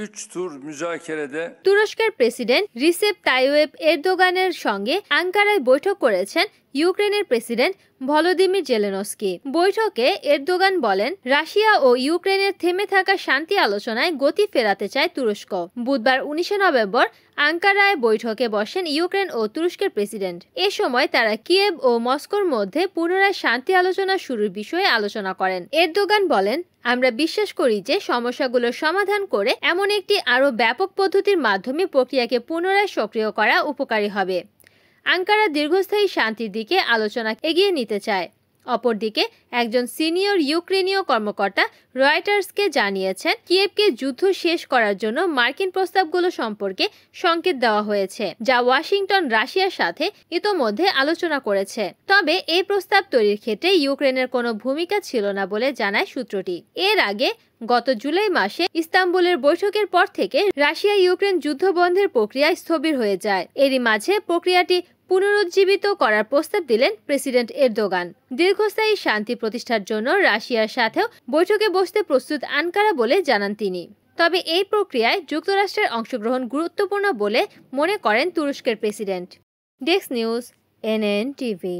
3 tur müzakerede তুরস্কের president Recep Tayyip এরদোগানের সঙ্গে আঙ্কারায় বৈঠক করেছেন ইউক্রেনের প্রেসিডেন্ট ভলোদিমির জেলেনস্কি। বৈঠকে এরদোগান বলেন, রাশিয়া ও ইউক্রেনের থেমে থাকা শান্তি আলোচনায় গতি ফেরাতে চায় তুরস্ক। বুধবার 19 নভেম্বর আঙ্কারায় বৈঠকে বসেন ইউক্রেন ও তুরস্কের প্রেসিডেন্ট। এ সময় তারা কিয়েভ ও মস্কোর মধ্যে পুনরায় শান্তি আলোচনা শুরুর বিষয়ে আলোচনা করেন। এরদোগান বলেন, আমরা বিশ্বাস করি যে সমস্যাগুলোর সমাধান করে এমন একটি আরও ব্যাপক পদ্ধতির মাধ্যমে প্রক্রিয়াকে পুনরায় সক্রিয় করা উপকারী হবে। আঙ্কারা দীর্ঘস্থায়ী শান্তির দিকে আলোচনা এগিয়ে নিতে চায়। অপরদিকে একজন সিনিয়র ইউক্রেনীয় কর্মকর্তা রয়টার্সকে জানিয়েছেন, কিয়েভকে যুদ্ধ শেষ করার জন্য মার্কিন প্রস্তাবগুলো সম্পর্কে সংকেত দেওয়া হয়েছে, যা ওয়াশিংটন রাশিয়ার সাথে ইতোমধ্যে আলোচনা করেছে। তবে এই প্রস্তাব তৈরির ক্ষেত্রে ইউক্রেনের কোনো ভূমিকা ছিল না বলে জানায় সূত্রটি। এর আগে গত জুলাই মাসে ইস্তাম্বুলের বৈঠকের পর থেকে রাশিয়া ইউক্রেন যুদ্ধ বন্ধের প্রক্রিয়া স্থবির হয়ে যায়। এরই মাঝে প্রক্রিয়াটি পুনরুজ্জীবিত করার প্রস্তাব দিলেন প্রেসিডেন্ট এরদোগান। দীর্ঘস্থায়ী শান্তি প্রতিষ্ঠার জন্য রাশিয়ার সাথেও বৈঠকে বসতে প্রস্তুত আঙ্কারা বলে জানান তিনি। তবে এই প্রক্রিয়ায় যুক্তরাষ্ট্রের অংশগ্রহণ গুরুত্বপূর্ণ বলে মনে করেন তুরস্কের president. Desk news, NN TV.